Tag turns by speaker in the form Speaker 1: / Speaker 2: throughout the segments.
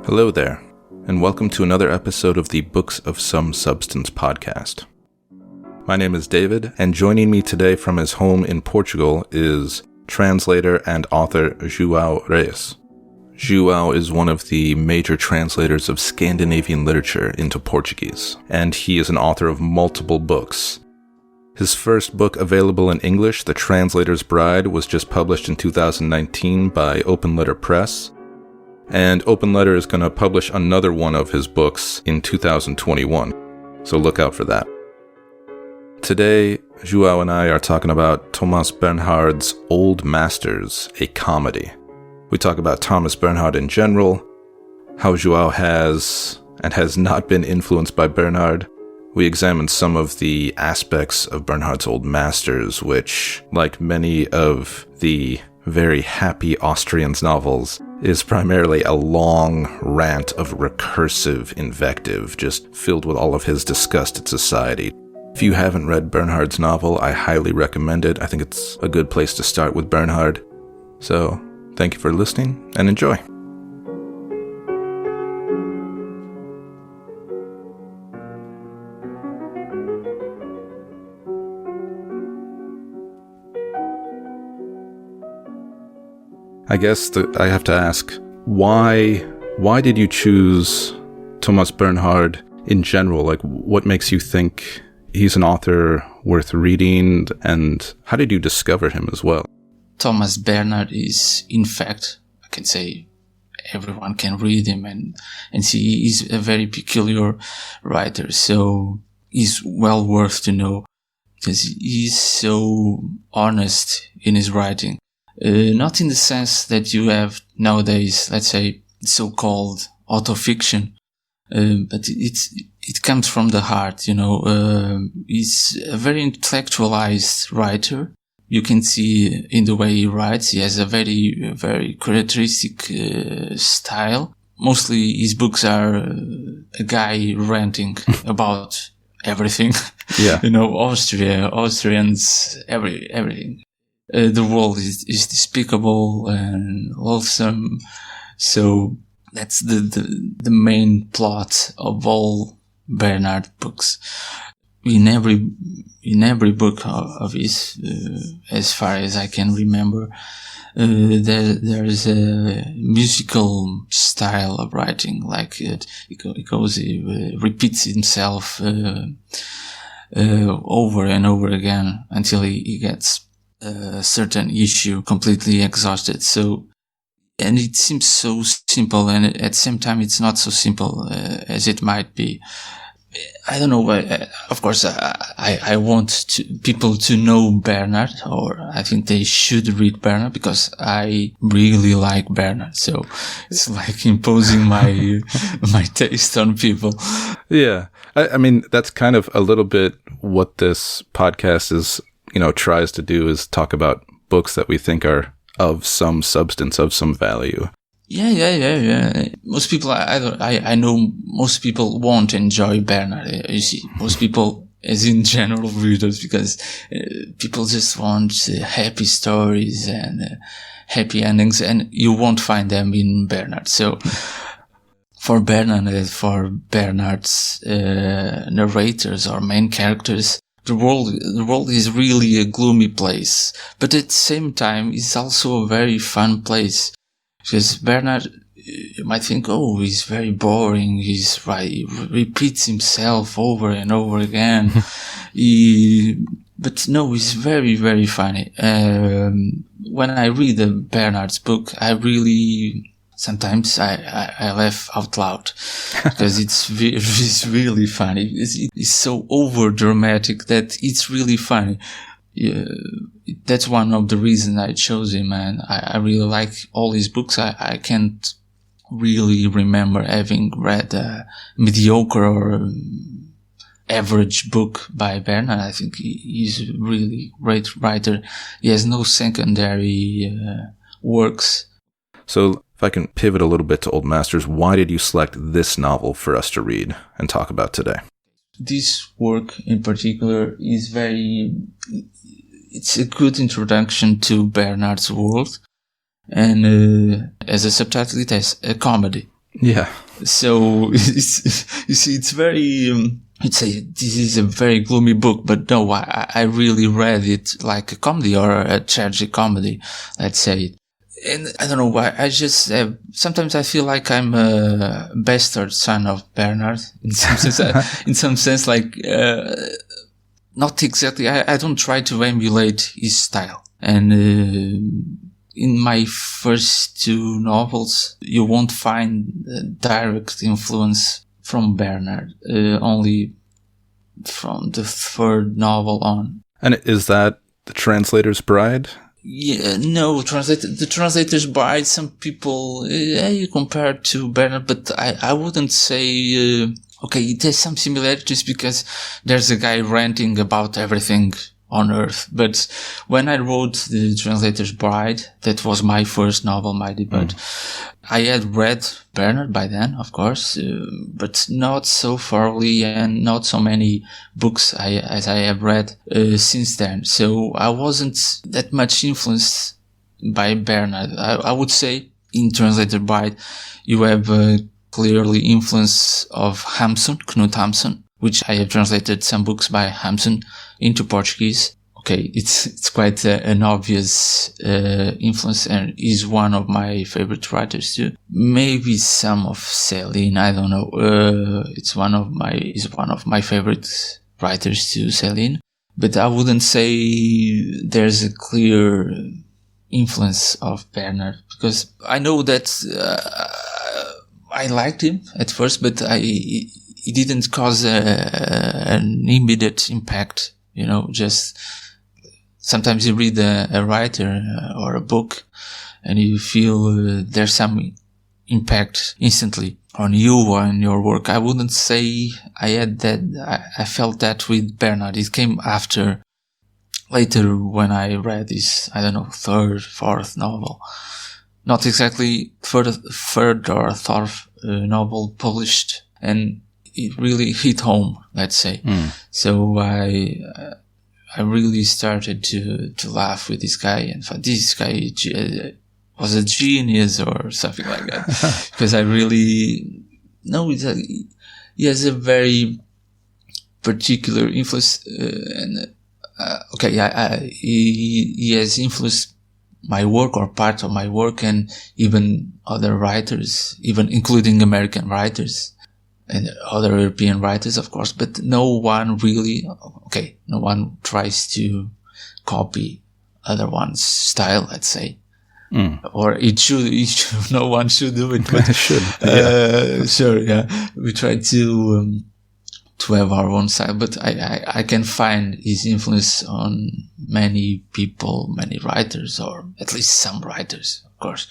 Speaker 1: Hello there, and welcome to another episode of the Books of Some Substance podcast. My name is David, and joining me today from his home in Portugal is translator and author João Reis. João is one of the major translators of Scandinavian literature into Portuguese, and he is an author of multiple books. His first book available in English, The Translator's Bride, was just published in 2019 by Open Letter Press, and Open Letter is going to publish another one of his books in 2021, so look out for that. Today, João and I are talking about Thomas Bernhard's Old Masters, a comedy. We talk about Thomas Bernhard in general, how João has and has not been influenced by Bernhard. We examine some of the aspects of Bernhard's Old Masters, which, like many of the very happy Austrian's novels, is primarily a long rant of recursive invective, just filled with all of his disgust at society. If you haven't read Bernhard's novel, I highly recommend it. I think it's a good place to start with Bernhard. So, thank you for listening, and enjoy. I guess I have to ask, why did you choose Thomas Bernhard in general? Like, what makes you think he's an author worth reading, and how did you discover him as well?
Speaker 2: Thomas Bernhard is, in fact, I can say everyone can read him, and he is a very peculiar writer, so he's well worth to know, because he's so honest in his writing. Not in the sense that you have nowadays, let's say, so-called autofiction, but it comes from the heart, you know. He's a very intellectualized writer. You can see in the way he writes, he has a very, very characteristic style. Mostly his books are a guy ranting about everything.
Speaker 1: Yeah.
Speaker 2: You know, Austrians, everything. The world is despicable and loathsome. So that's the main plot of all Bernhard books. In every book of his, as far as I can remember, there's a musical style of writing. Like he repeats himself over and over again until he gets a certain issue completely exhausted. So, and it seems so simple, and at the same time it's not so simple as it might be. I don't know, of course I want people to know Bernhard, or I think they should read Bernhard, because I really like Bernhard, so it's like imposing my taste on people.
Speaker 1: Yeah, I mean, that's kind of a little bit what this podcast is, tries to do, is talk about books that we think are of some substance, of some value.
Speaker 2: Yeah. Most people, I know most people won't enjoy Bernhard. You see, most people, as in general readers, because people just want happy stories and happy endings, and you won't find them in Bernhard. So, for Bernhard's narrators or main characters, the world is really a gloomy place, but at the same time, it's also a very fun place. Because Bernhard, you might think, oh, he's very boring, he repeats himself over and over again. But no, he's very, very funny. When I read a Bernhard's book, sometimes I laugh out loud, because it's really funny. It's so over dramatic that it's really funny. Yeah, that's one of the reasons I chose him, and I really like all his books. I can't really remember having read a mediocre or average book by Bernhard. I think he's a really great writer. He has no secondary works.
Speaker 1: So if I can pivot a little bit to Old Masters, why did you select this novel for us to read and talk about today?
Speaker 2: This work in particular is it's a good introduction to Bernhard's world, and as a subtitle it has a comedy.
Speaker 1: Yeah.
Speaker 2: So, you see, it's very... You'd say this is a very gloomy book, but no, I really read it like a comedy or a tragic comedy, let's say. And I don't know why, I just have, sometimes I feel like I'm a bastard son of Bernhard, in some sense, like, not exactly, I don't try to emulate his style. And, in my first two novels, you won't find a direct influence from Bernhard, only from the third novel on.
Speaker 1: And is that The Translator's Bride?
Speaker 2: Yeah, no, The Translator's Bride, some people, you compare it to Bernhard, but I wouldn't say, okay, it has some similarities because there's a guy ranting about everything on earth. But when I wrote The Translator's Bride, that was my first novel, my debut. I had read Bernhard by then, of course, but not so thoroughly and not so many books as I have read since then. So I wasn't that much influenced by Bernhard. I would say in Translator's Bride, you have clearly influence of Knut Hamsun, which I have translated some books by Hamsun into Portuguese. Okay, it's quite an obvious influence, and is one of my favorite writers too. Maybe some of Céline, I don't know. Is one of my favorite writers too, Céline. But I wouldn't say there's a clear influence of Bernhard, because I know that I liked him at first, but he didn't cause an immediate impact. You know, just sometimes you read a writer or a book and you feel there's some impact instantly on you or on your work. I wouldn't say I had that. I felt that with Bernhard. It came later when I read this, I don't know, third, fourth novel. Not exactly third or fourth novel published, and it really hit home, let's say. So I really started to laugh with this guy and thought this guy was a genius or something like that. Because I really know he has a very particular influence, he has influenced my work or part of my work, and even other writers, even including American writers and other European writers, of course, but no one tries to copy other one's style, let's say. Or no one should do it, but
Speaker 1: should.
Speaker 2: Sure, yeah. We try to have our own style, but I can find his influence on many people, many writers, or at least some writers, of course.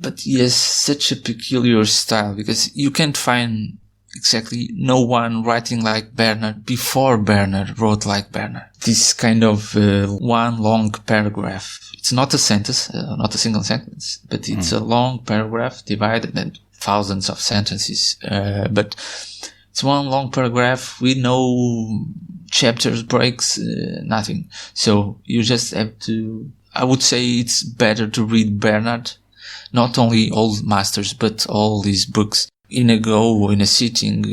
Speaker 2: But he has such a peculiar style, because you can't find exactly no one writing like Bernhard before Bernhard wrote like Bernhard. This kind of one long paragraph. It's not a sentence, not a single sentence, but it's a long paragraph divided into thousands of sentences. But it's one long paragraph with no chapters, breaks, nothing. So you just have to, I would say it's better to read Bernhard, not only Old Masters, but all these books in a go, in a sitting.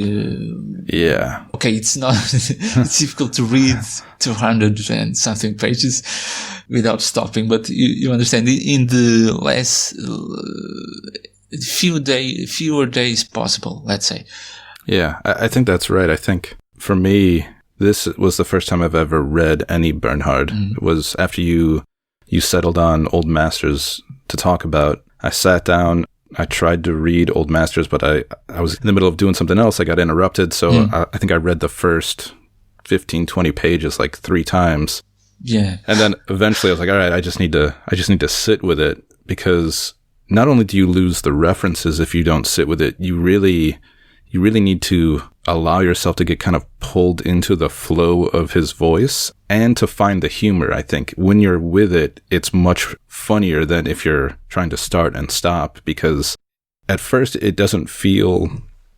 Speaker 1: Yeah.
Speaker 2: Okay, it's not, it's difficult to read 200 and something pages without stopping, but you understand, in the less, fewer days possible, let's say.
Speaker 1: Yeah, I think that's right. I think for me, this was the first time I've ever read any Bernhard. It was after you settled on Old Masters to talk about. I sat down, I tried to read Old Masters, but I was in the middle of doing something else. I got interrupted, so I think I read the first 15, 20 pages like 3 times.
Speaker 2: Yeah.
Speaker 1: And then eventually I was like, all right, I just need to sit with it, because not only do you lose the references if you don't sit with it, you really need to allow yourself to get kind of pulled into the flow of his voice and to find the humor. I think when you're with it, it's much funnier than if you're trying to start and stop, because at first the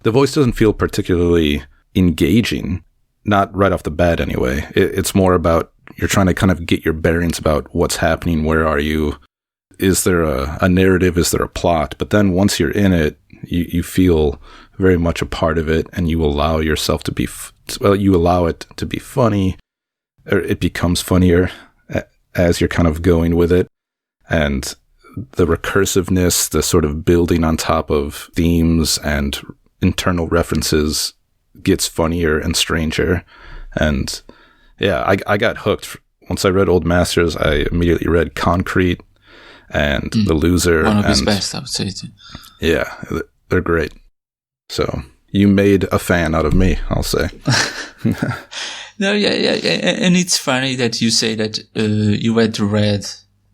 Speaker 1: voice doesn't feel particularly engaging, not right off the bat anyway. It's more about you're trying to kind of get your bearings about what's happening, where are you, is there a narrative, is there a plot? But then once you're in it, You feel very much a part of it, and you allow yourself to be, you allow it to be funny, or it becomes funnier as you're kind of going with it. And the recursiveness, the sort of building on top of themes and internal references gets funnier and stranger. And yeah, I got hooked. Once I read Old Masters, I immediately read Concrete and The Loser.
Speaker 2: One of his best, I would say, too.
Speaker 1: Yeah, they're great. So you made a fan out of me, I'll say.
Speaker 2: No, yeah, and it's funny that you say that you had read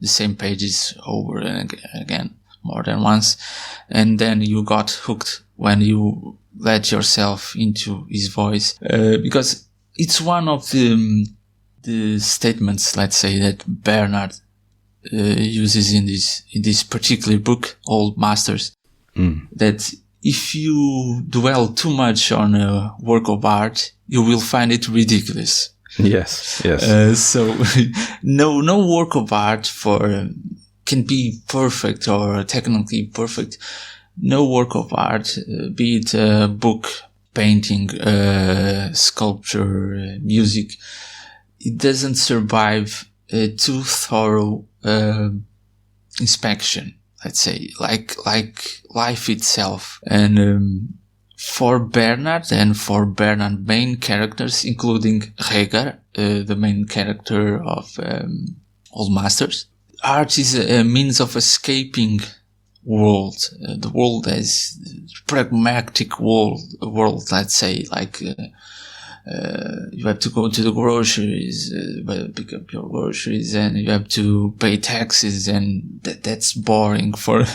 Speaker 2: the same pages over and again more than once, and then you got hooked when you let yourself into his voice, because it's one of the statements, let's say, that Bernhard uses in this particular book, Old Masters, that if you dwell too much on a work of art, you will find it ridiculous.
Speaker 1: Yes.
Speaker 2: So no work of art can be perfect or technically perfect. No work of art, be it a book, painting, sculpture, music, it doesn't survive a too thorough inspection, let's say, like life itself. And for Bernhard and for Bernhard main characters, including Heidegger, the main character of Old Masters, art is a means of escaping world, the world as pragmatic world, let's say, like you have to go to the groceries, pick up your groceries, and you have to pay taxes, and that's boring for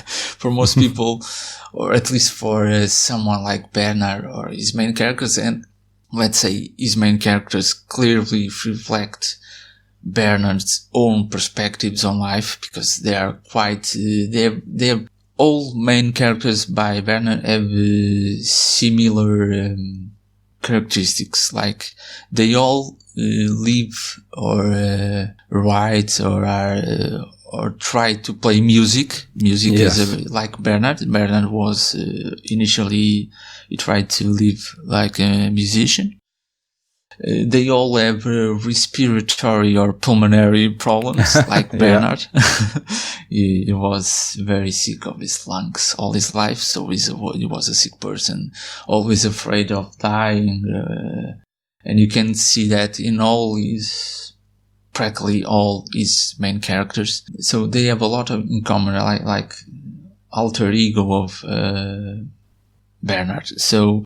Speaker 2: most people, or at least for someone like Bernhard or his main characters. And let's say his main characters clearly reflect Bernhard's own perspectives on life, because they are quite they're all main characters by Bernhard have similar characteristics. Like they all live or write or try to play music. Music is like Bernhard. Bernhard was initially he tried to live like a musician. They all have respiratory or pulmonary problems, like Bernhard. He was very sick of his lungs all his life, so he was a sick person, always afraid of dying. And you can see that in practically all his main characters. So they have a lot in common, like alter ego of Bernhard. So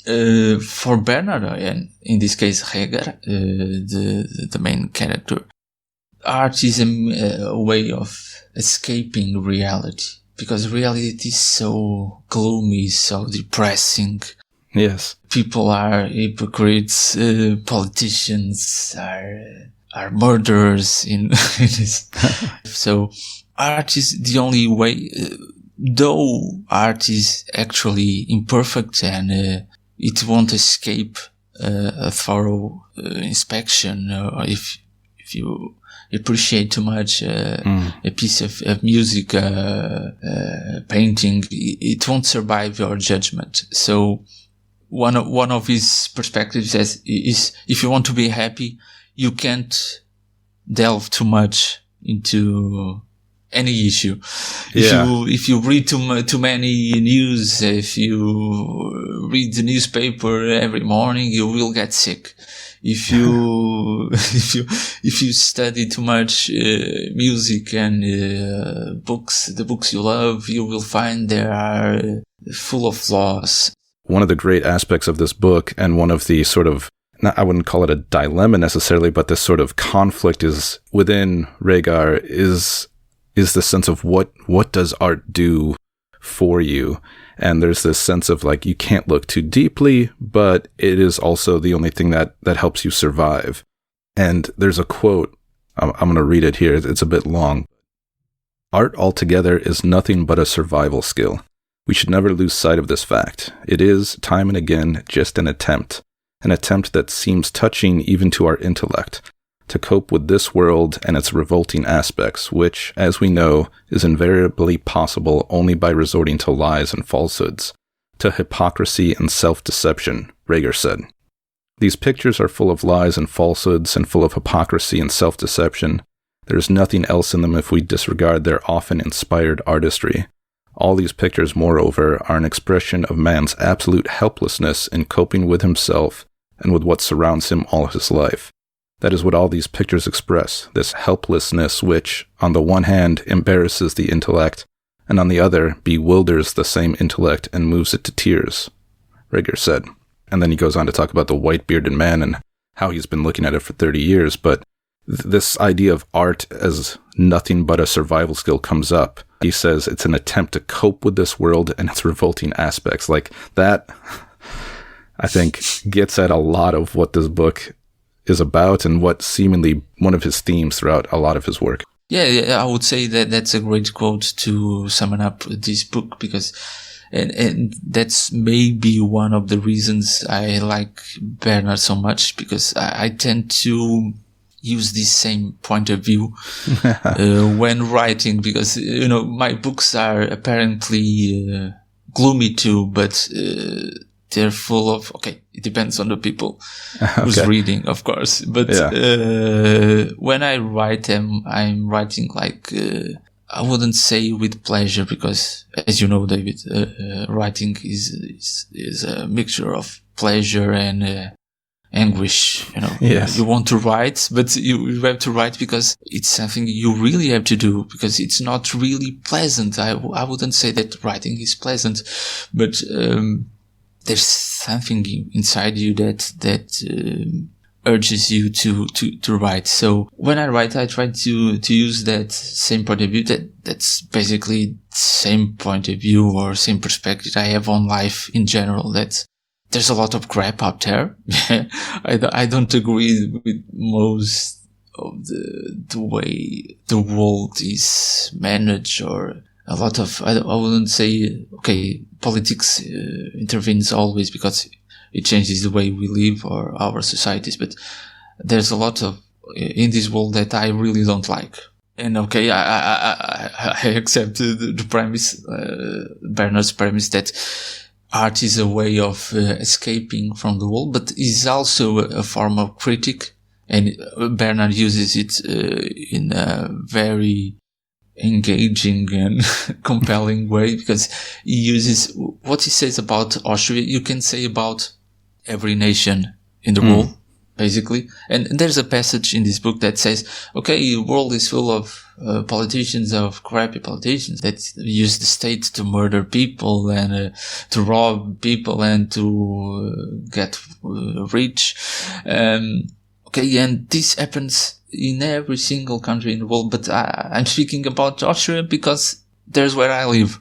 Speaker 2: for Bernhard, and in this case Heidegger, the main character, art is a way of escaping reality, because reality is so gloomy, so depressing.
Speaker 1: Yes.
Speaker 2: People are hypocrites, politicians are murderers in this. So art is the only way, though art is actually imperfect and it won't escape a thorough inspection. Or if you appreciate too much a piece of music, painting, it won't survive your judgment. So one of his perspectives is if you want to be happy, you can't delve too much into any issue. If you read too many news, if you read the newspaper every morning, you will get sick. If you if you study too much music and books, the books you love, you will find they are full of flaws.
Speaker 1: One of the great aspects of this book, and one of the sort of, I wouldn't call it a dilemma necessarily, but this sort of conflict is within Heidegger is the sense of what does art do for you? And there's this sense of like, you can't look too deeply, but it is also the only thing that helps you survive. And there's a quote, I'm going to read it here. It's a bit long. Art altogether is nothing but a survival skill. We should never lose sight of this fact. It is, time and again, just an attempt that seems touching even to our intellect. to cope with this world and its revolting aspects, which, as we know, is invariably possible only by resorting to lies and falsehoods, to hypocrisy and self-deception, Reger said. These pictures are full of lies and falsehoods and full of hypocrisy and self-deception. There is nothing else in them if we disregard their often inspired artistry. All these pictures, moreover, are an expression of man's absolute helplessness in coping with himself and with what surrounds him all his life. That is what all these pictures express, this helplessness which, on the one hand, embarrasses the intellect, and on the other, bewilders the same intellect and moves it to tears, Reger said. And then he goes on to talk about the white-bearded man and how he's been looking at it for 30 years, but this idea of art as nothing but a survival skill comes up. He says it's an attempt to cope with this world and its revolting aspects. Like that, I think, gets at a lot of what this book is about and what seemingly one of his themes throughout a lot of his work.
Speaker 2: Yeah, I would say that that's a great quote to sum up this book, because and that's maybe one of the reasons I like Bernhard so much, because I tend to use this same point of view when writing, because my books are apparently gloomy too, but they're full of, it depends on the people who's reading, of course. But when I write them, I'm writing like, I wouldn't say with pleasure, because as you know, David, writing is a mixture of pleasure and anguish.
Speaker 1: Yes.
Speaker 2: You want to write, but you have to write because it's something you really have to do, because it's not really pleasant. I wouldn't say that writing is pleasant, but there's something inside you that urges you to write. So when I write, I try to use that same point of view. That's basically the same point of view or same perspective I have on life in general. That there's a lot of crap out there. I don't agree with most of the way the world is managed, or a lot of, I wouldn't say, politics intervenes always because it changes the way we live or our societies, but there's a lot of in this world that I really don't like. And I accept the premise, Bernhard's premise, that art is a way of escaping from the world, but is also a form of critic. And Bernhard uses it in a very engaging and compelling way, because he uses what he says about Austria, you can say about every nation in the world, basically. And there's a passage in this book that says, the world is full of politicians, of crappy politicians that use the state to murder people and to rob people and to get rich. And this happens in every single country in the world, but I'm speaking about Austria because there's where I live.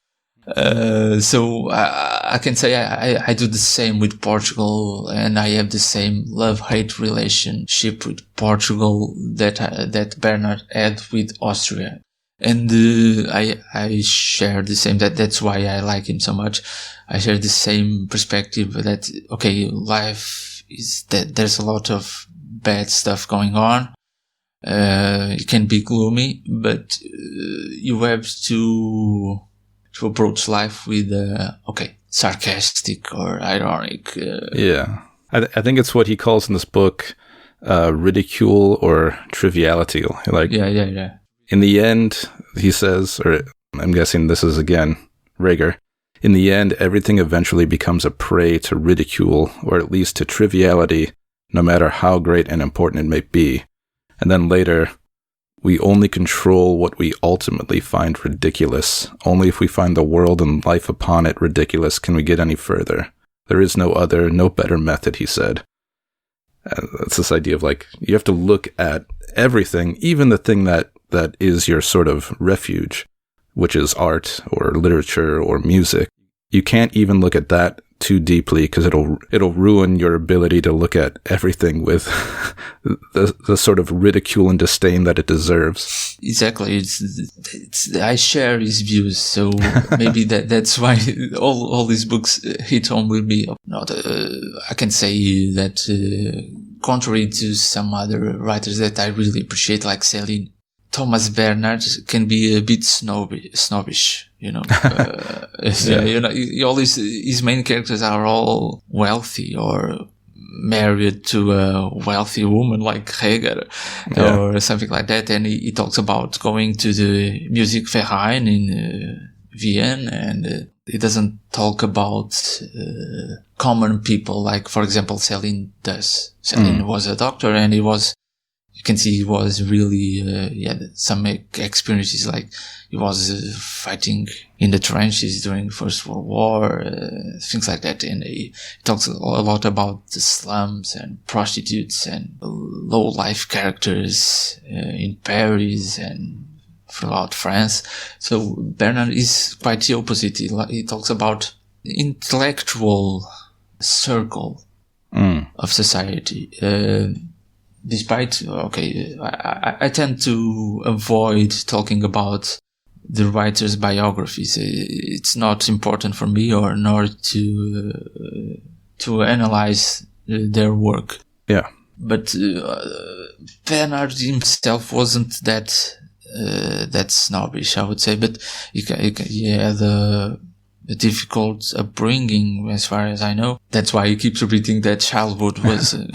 Speaker 2: So I can say I do the same with Portugal, and I have the same love-hate relationship with Portugal that Bernhard had with Austria. And I share the same, that's why I like him so much. I share the same perspective that, life is that there's a lot of bad stuff going on. It can be gloomy, but you have to approach life with sarcastic or ironic.
Speaker 1: I think it's what he calls in this book ridicule or triviality. In the end, he says, or I'm guessing this is again Reger, in the end, everything eventually becomes a prey to ridicule, or at least to triviality, no matter how great and important it may be. And then later, we only control what we ultimately find ridiculous. Only if we find the world and life upon it ridiculous can we get any further. There is no other, no better method, he said. It's this idea of you have to look at everything, even the thing that is your sort of refuge, which is art or literature or music. You can't even look at that too deeply, because it'll ruin your ability to look at everything with the sort of ridicule and disdain that it deserves.
Speaker 2: Exactly. It's I share his views, so maybe that's why all these books hit home with me. I can say that contrary to some other writers that I really appreciate, like Céline, Thomas Bernhard can be a bit snobbish, you know. You know, all his main characters are all wealthy or married to a wealthy woman like Heidegger or something like that. And he talks about going to the Musikverein in Vienna, and he doesn't talk about common people like, for example, Céline does. Céline was a doctor, and you can see he was really, some experiences, like he was fighting in the trenches during the First World War, things like that. And he talks a lot about the slums and prostitutes and low-life characters in Paris and throughout France. So Bernhard is quite the opposite. He talks about intellectual circle of society. Despite, I tend to avoid talking about the writer's biographies. It's not important for me, nor to analyze their work.
Speaker 1: Yeah.
Speaker 2: But Bernhard himself wasn't that snobbish, I would say. But he had a difficult upbringing, as far as I know. That's why he keeps repeating that childhood was in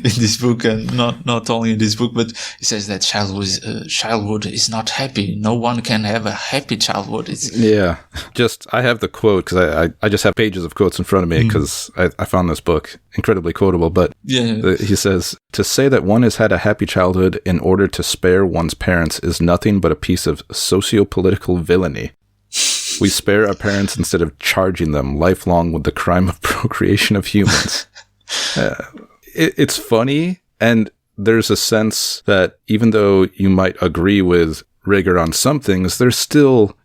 Speaker 2: this book, and not only in this book, but he says that childhood is not happy. No one can have a happy childhood.
Speaker 1: I have the quote because I just have pages of quotes in front of me because I found this book incredibly quotable. But he says, to say that one has had a happy childhood in order to spare one's parents is nothing but a piece of socio-political villainy. We spare our parents instead of charging them lifelong with the crime of procreation of humans. It's funny, and there's a sense that even though you might agree with Heidegger on some things, you're still,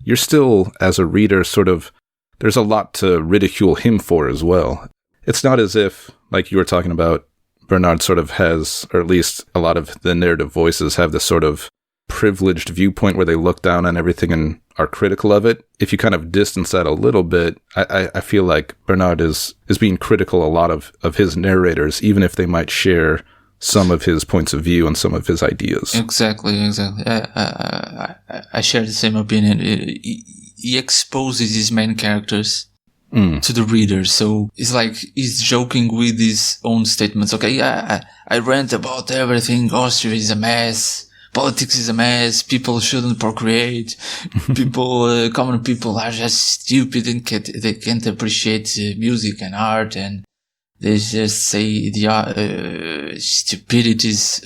Speaker 1: as a reader, sort of, there's a lot to ridicule him for as well. It's not as if, like you were talking about, Bernhard sort of has, or at least a lot of the narrative voices have this sort of privileged viewpoint where they look down on everything and are critical of it. If you kind of distance that a little bit, I feel like Bernhard is being critical a lot of his narrators, even if they might share some of his points of view and some of his ideas.
Speaker 2: Exactly. I share the same opinion. He exposes his main characters to the reader, so it's like he's joking with his own statements. Okay, I rant about everything. Austria is a mess. Politics is a mess. People shouldn't procreate. Common people are just stupid and they can't appreciate music and art, and they just say the stupidities.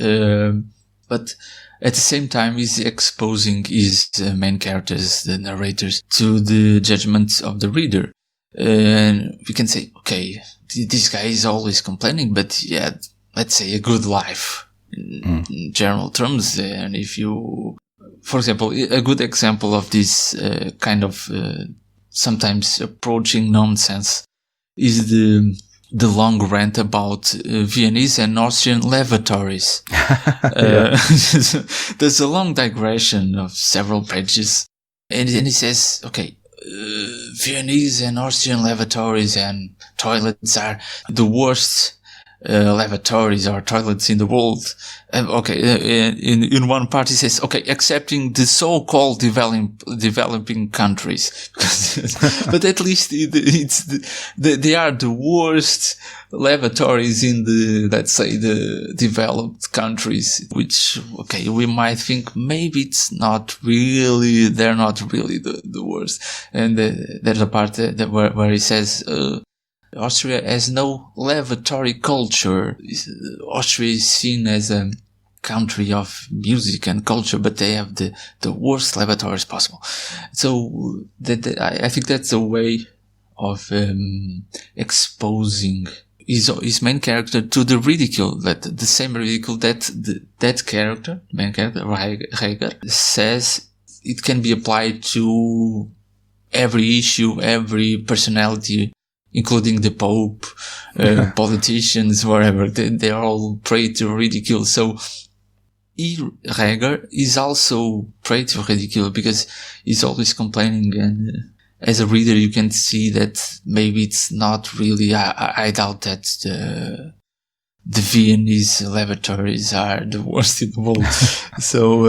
Speaker 2: But at the same time, he's exposing his main characters, the narrators, to the judgment of the reader. And we can say, okay, this guy is always complaining, but yeah, let's say a good life. In general terms. And if you, for example, a good example of this kind of sometimes approaching nonsense is the long rant about Viennese and Austrian lavatories. There's a long digression of several pages, and he says, okay, Viennese and Austrian lavatories and toilets are the worst lavatories or toilets in the world. In one part he says, okay, excepting the so-called developing countries, but at least they are the worst lavatories in the developed countries, which, okay, we might think maybe they're not really the worst. And there's a part where he says, Austria has no lavatory culture. Austria is seen as a country of music and culture, but they have the worst lavatories possible. So I think that's a way of exposing his main character to the ridicule, that the same ridicule that character, main character, Heidegger, says it can be applied to every issue, every personality, including the Pope, politicians, wherever. They are all prey to ridicule. So Heidegger is also prey to ridicule because he's always complaining, and as a reader you can see that maybe it's not really, I doubt that the Viennese lavatories are the worst in the world. So,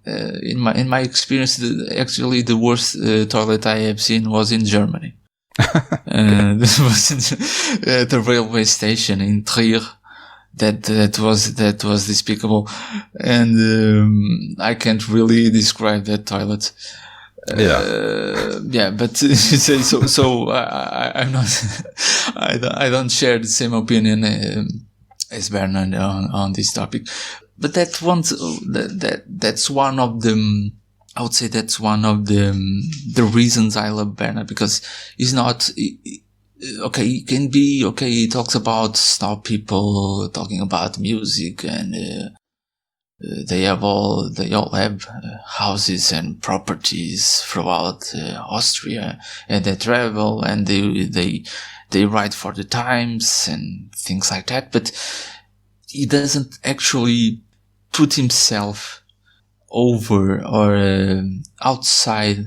Speaker 2: in my experience, actually the worst toilet I have seen was in Germany. This was at the railway station in Trier. That was despicable, and I can't really describe that toilet. But so I'm not. I don't share the same opinion as Bernhard on this topic. But that's one of the. I would say that's one of the reasons I love Bernhard, because he's not. Okay, he can be, okay, he talks about snob people, talking about music, and they all have houses and properties throughout Austria, and they travel, and they write for the Times and things like that, but he doesn't actually put himself over or outside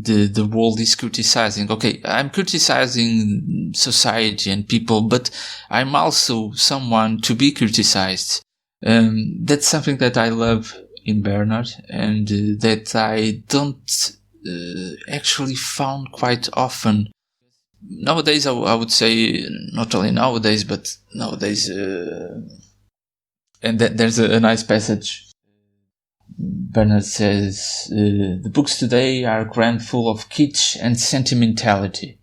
Speaker 2: the world is criticizing. Okay, I'm criticizing society and people, but I'm also someone to be criticized. That's something that I love in Bernhard, and that I don't actually found quite often. Nowadays, I would say, not only nowadays, but nowadays, and there's a nice passage. Bernhard says, the books today are crammed full of kitsch and sentimentality.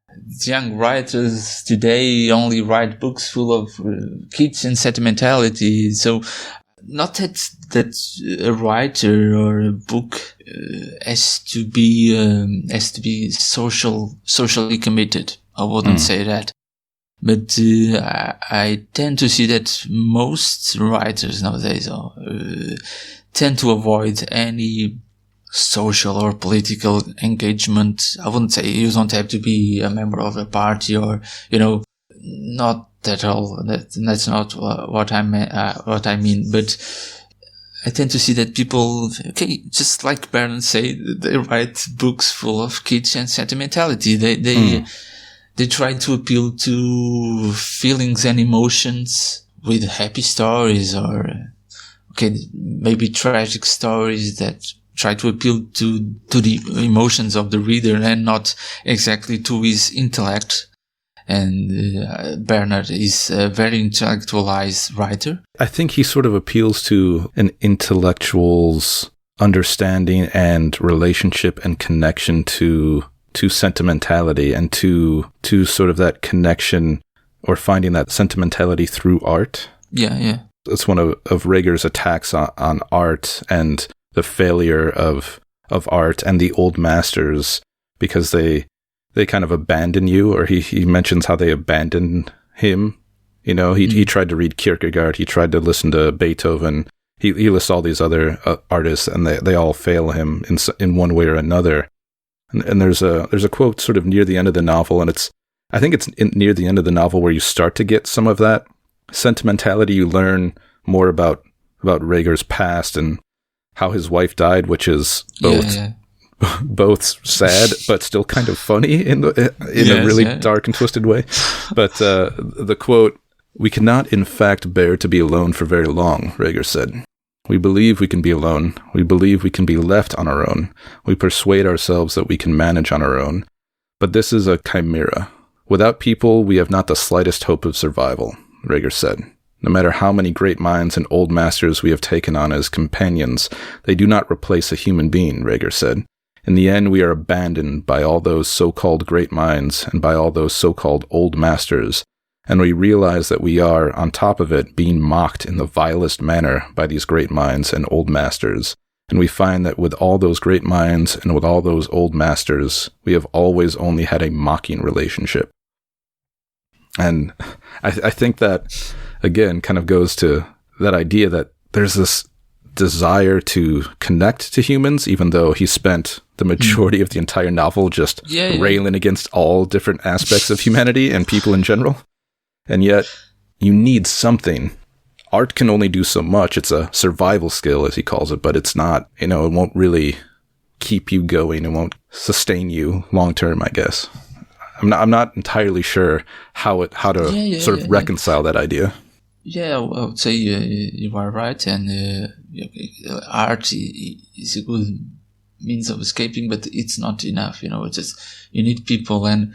Speaker 2: The young writers today only write books full of kitsch and sentimentality. So, not that a writer or a book has to be socially committed. I wouldn't say that. But I tend to see that most writers nowadays tend to avoid any social or political engagement. I wouldn't say you don't have to be a member of a party or, not at all. That's not what I mean. But I tend to see that people, okay, just like Bernhard say, they write books full of kitsch and sentimentality. They try to appeal to feelings and emotions with happy stories or, okay, maybe tragic stories that try to appeal to the emotions of the reader and not exactly to his intellect. And Bernhard is a very intellectualized writer.
Speaker 1: I think he sort of appeals to an intellectual's understanding and relationship and connection to sentimentality and to sort of that connection or finding that sentimentality through art.
Speaker 2: Yeah.
Speaker 1: That's one of Reger's attacks on art and the failure of art and the old masters, because they kind of abandon you, or he mentions how they abandon him. He tried to read Kierkegaard, he tried to listen to Beethoven, he lists all these other artists, and they all fail him in one way or another. And there's a quote sort of near the end of the novel, and I think it's near the end of the novel where you start to get some of that sentimentality. You learn more about Reger's past and how his wife died, which is both sad but still kind of funny in a really dark and twisted way. But the quote, "We cannot in fact bear to be alone for very long," Reger said. "We believe we can be alone. We believe we can be left on our own. We persuade ourselves that we can manage on our own. But this is a chimera. Without people, we have not the slightest hope of survival," Reger said. "No matter how many great minds and old masters we have taken on as companions, they do not replace a human being," Reger said. "In the end, we are abandoned by all those so-called great minds and by all those so-called old masters. And we realize that we are, on top of it, being mocked in the vilest manner by these great minds and old masters. And we find that with all those great minds and with all those old masters, we have always only had a mocking relationship." And I think that, again, kind of goes to that idea that there's this desire to connect to humans, even though he spent the majority of the entire novel just railing against all different aspects of humanity and people in general. And yet, you need something. Art can only do so much. It's a survival skill, as he calls it, but it's not, it won't really keep you going. It won't sustain you long term, I guess. I'm not entirely sure how to sort of reconcile that idea.
Speaker 2: Yeah, I would say you are right, and art is a good means of escaping, but it's not enough. It's just you need people, and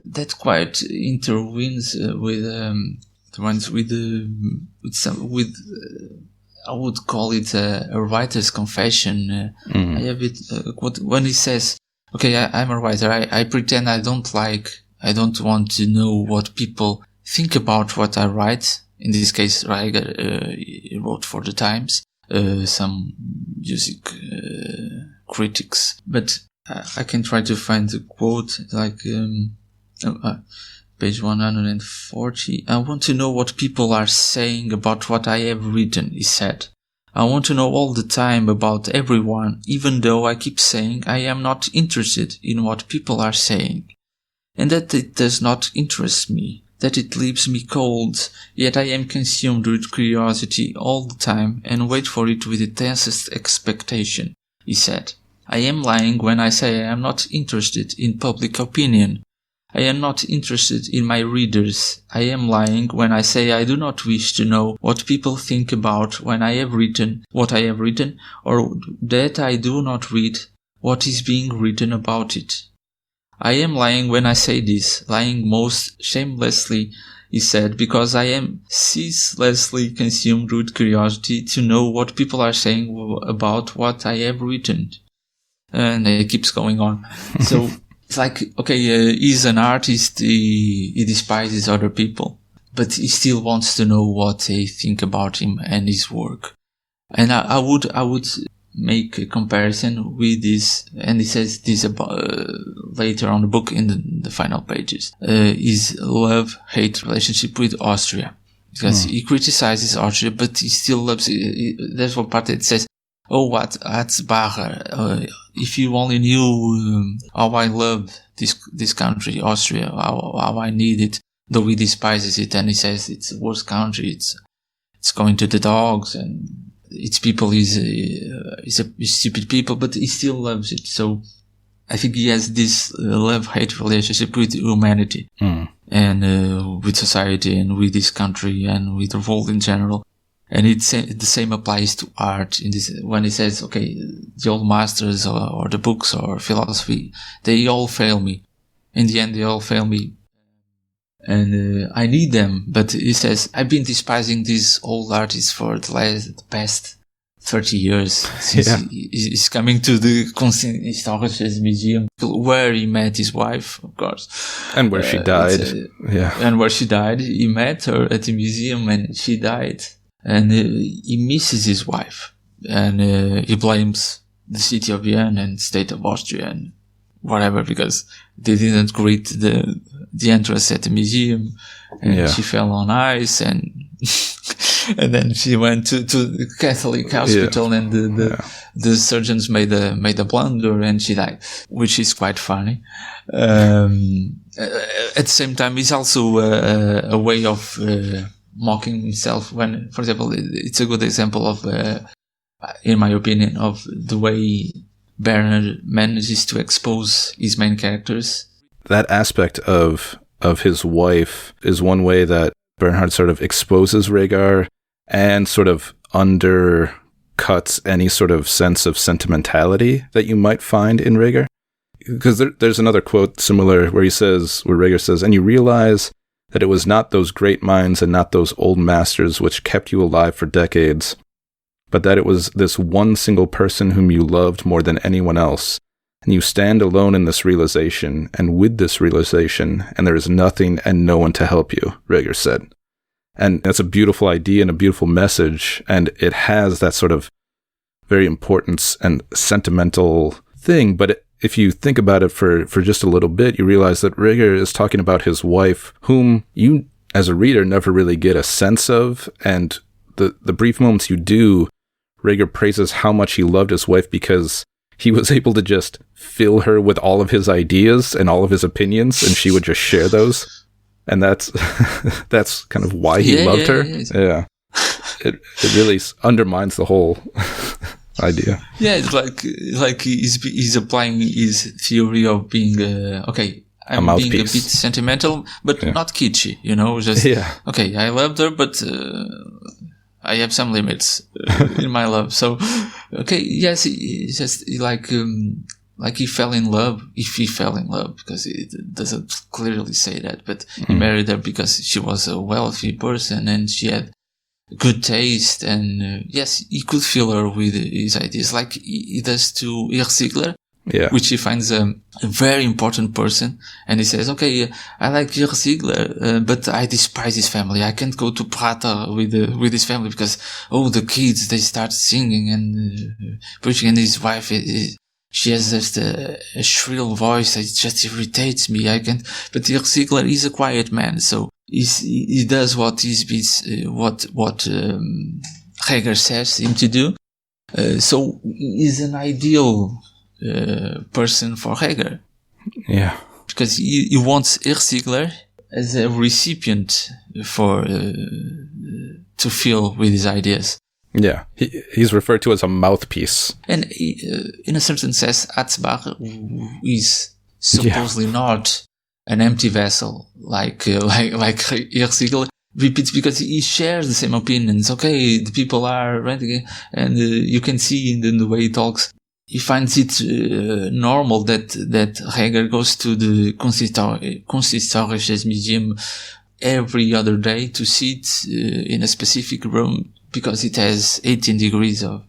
Speaker 2: that quite intervenes with the ones with I would call it a writer's confession. I have it when he says, "Okay, I'm a writer. I pretend I don't want to know what people think about what I write." In this case, Heidegger wrote for the Times, some music critics. But I can try to find a quote like page 140. "I want to know what people are saying about what I have written," he said. "I want to know all the time about everyone, even though I keep saying I am not interested in what people are saying, and that it does not interest me, that it leaves me cold, yet I am consumed with curiosity all the time and wait for it with the tensest expectation," he said. "I am lying when I say I am not interested in public opinion. I am not interested in my readers. I am lying when I say I do not wish to know what people think about when I have written what I have written, or that I do not read what is being written about it. I am lying when I say this, lying most shamelessly," he said, "because I am ceaselessly consumed with curiosity to know what people are saying about what I have written." And it keeps going on. So it's like, okay, he's an artist, he despises other people, but he still wants to know what they think about him and his work. And I would make a comparison with this, and he says this about later on the book in the final pages, his love-hate relationship with Austria. Because he criticizes Austria, but he still loves it. There's one part that says, "Oh, what's Bachar? If you only knew how I love this country, Austria, how I need it," though he despises it, and he says it's the worst country, it's going to the dogs, and its people is stupid people, but he still loves it. So I think he has this love-hate relationship with humanity and with society and with this country and with the world in general. And the same applies to art in this, when he says, okay, the old masters or the books or philosophy, they all fail me. In the end, they all fail me. And I need them. But he says, I've been despising these old artists for the past 30 years since he's coming to the Kunsthistorisches Museum, where he met his wife, of course.
Speaker 1: And where she died.
Speaker 2: And where she died. He met her at the museum and she died. And he misses his wife. And he blames the city of Vienna and state of Austria and whatever, because they didn't greet the entrance at the museum, and she fell on ice, and and then she went to the Catholic hospital, and the surgeons made a blunder, and she died, which is quite funny. At the same time, it's also a way of mocking himself. When, for example, it's a good example of, in my opinion, of the way Bernhard manages to expose his main characters.
Speaker 1: That aspect of his wife is one way that Bernhard sort of exposes Rhaegar and sort of undercuts any sort of sense of sentimentality that you might find in Rhaegar. Because there's another quote similar where Rhaegar says, "And you realize that it was not those great minds and not those old masters which kept you alive for decades, but that it was this one single person whom you loved more than anyone else. And you stand alone in this realization, and with this realization, and there is nothing and no one to help you," Rhaegar said. And that's a beautiful idea and a beautiful message, and it has that sort of very important and sentimental thing. But if you think about it for just a little bit, you realize that Rhaegar is talking about his wife, whom you, as a reader, never really get a sense of. And the brief moments you do, Rhaegar praises how much he loved his wife because he was able to just fill her with all of his ideas and all of his opinions, and she would just share those. And that's kind of why he loved her. Yeah. It really undermines the whole idea.
Speaker 2: Yeah, it's like he's applying his theory of being, okay, I'm being a bit sentimental, but not kitschy, just, okay, I loved her, but I have some limits in my love. So, okay, yes, it's just like he fell in love, if he fell in love, because it doesn't clearly say that, but he married her because she was a wealthy person and she had good taste, and yes, he could fill her with his ideas, like he does to Ziegler, which he finds a very important person, and he says, okay, I like Ziegler, but I despise his family. I can't go to Prata with his family because, the kids, they start singing and preaching, and his wife, she has just a shrill voice. It just irritates me. I can't, but Ziegler is a quiet man, so he does what Heidegger says him to do. So he's an ideal person for Heidegger. Yeah. Because he wants Ziegler as a recipient for to fill with his ideas.
Speaker 1: Yeah, he's referred to as a mouthpiece.
Speaker 2: And in a certain sense, Atzbach is supposedly not an empty vessel like Ziegler repeats, because he shares the same opinions. Okay, the people are renting, and you can see in the way he talks, he finds it normal that Heidegger goes to the Kunsthistorisches Museum every other day to sit in a specific room, because it has 18 degrees of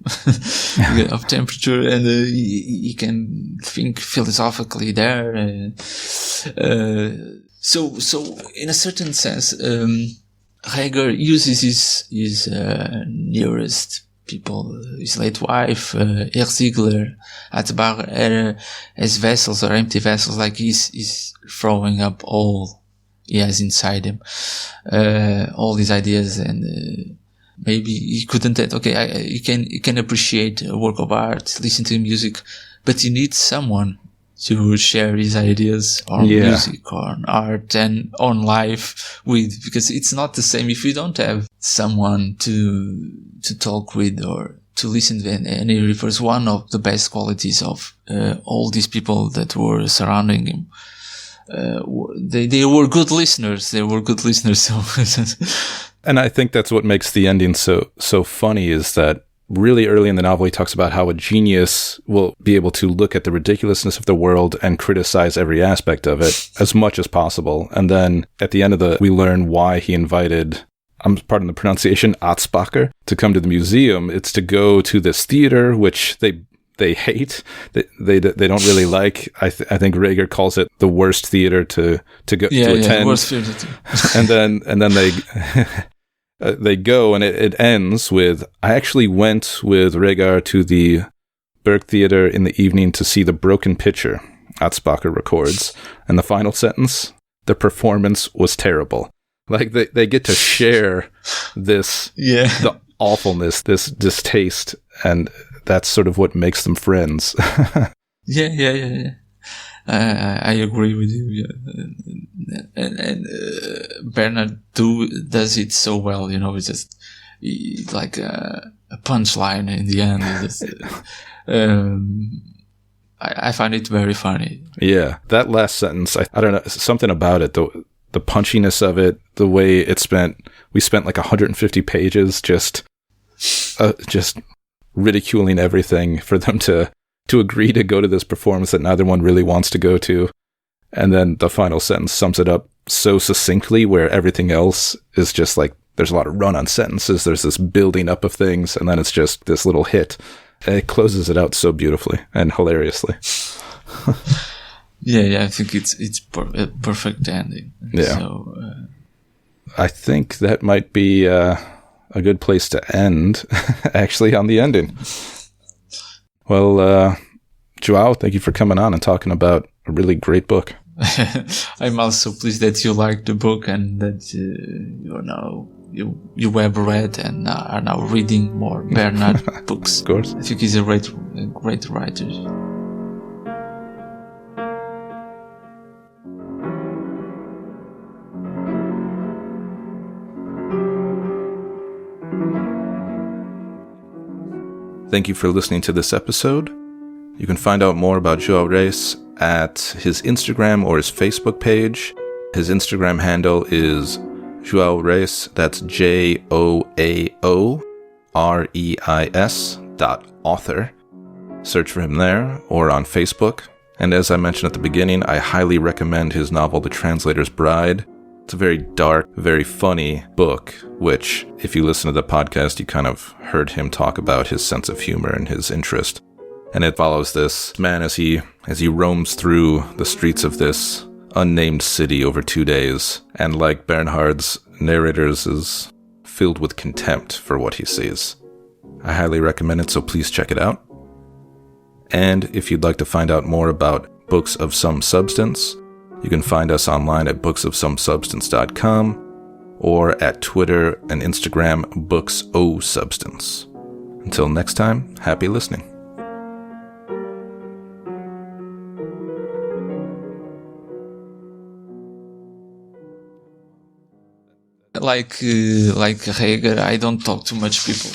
Speaker 2: temperature, and he can think philosophically there. So in a certain sense, Heidegger uses his nearest people, his late wife, Ziegler, Atzbach, as vessels or empty vessels, like he's throwing up all he has inside him, all these ideas, and maybe he couldn't. Okay, you can appreciate a work of art, listen to music, but you need someone to share his ideas on music, on art, and on life with, because it's not the same if you don't have someone to talk with or to listen to. And he refers one of the best qualities of all these people that were surrounding him. They were good listeners.
Speaker 1: And I think that's what makes the ending so funny, is that really early in the novel, he talks about how a genius will be able to look at the ridiculousness of the world and criticize every aspect of it as much as possible. And then at the end of we learn why he invited, pardon the pronunciation, Atzbacher, to come to the museum. It's to go to this theater, which they hate. They don't really like. I think Heidegger calls it the worst theater to go to attend.
Speaker 2: Worst theater.
Speaker 1: and then they go, and it ends with, I actually went with Heidegger to the Berg Theater in the evening to see The Broken Pitcher, Atzbacher records. And the final sentence, the performance was terrible. Like they get to share this, the awfulness, this distaste, and that's sort of what makes them friends.
Speaker 2: Yeah. I agree with you. And Bernhard does it so well. It's just like a punchline in the end. I find it very funny.
Speaker 1: Yeah, that last sentence, I don't know, something about it, the punchiness of it, the way we spent like 150 pages just ridiculing everything for them to agree to go to this performance that neither one really wants to go to. And then the final sentence sums it up so succinctly, where everything else is just like, there's a lot of run-on sentences, there's this building up of things, and then it's just this little hit. And it closes it out so beautifully and hilariously.
Speaker 2: I think it's a perfect ending.
Speaker 1: Yeah.
Speaker 2: So,
Speaker 1: I think that might be a good place to end, actually, on the ending. Well, João, thank you for coming on and talking about a really great book.
Speaker 2: I'm also pleased that you liked the book and that you have read and are now reading more Bernhard books.
Speaker 1: Of course.
Speaker 2: I think he's a great writer.
Speaker 1: Thank you for listening to this episode. You can find out more about João Reis at his Instagram or his Facebook page. His Instagram handle is João Reis, that's JOAOREIS.author. Search for him there or on Facebook. And as I mentioned at the beginning, I highly recommend his novel, The Translator's Bride. It's a very dark, very funny book, which, if you listen to the podcast, you kind of heard him talk about his sense of humor and his interest. And it follows this man as he roams through the streets of this unnamed city over 2 days, and like Bernhards, narrators is filled with contempt for what he sees. I highly recommend it, so please check it out. And if you'd like to find out more about Books of Some Substance, you can find us online at booksofsomesubstance.com or at Twitter and Instagram, booksosubstance. Until next time, happy listening.
Speaker 2: Like Heidegger, I don't talk to much people.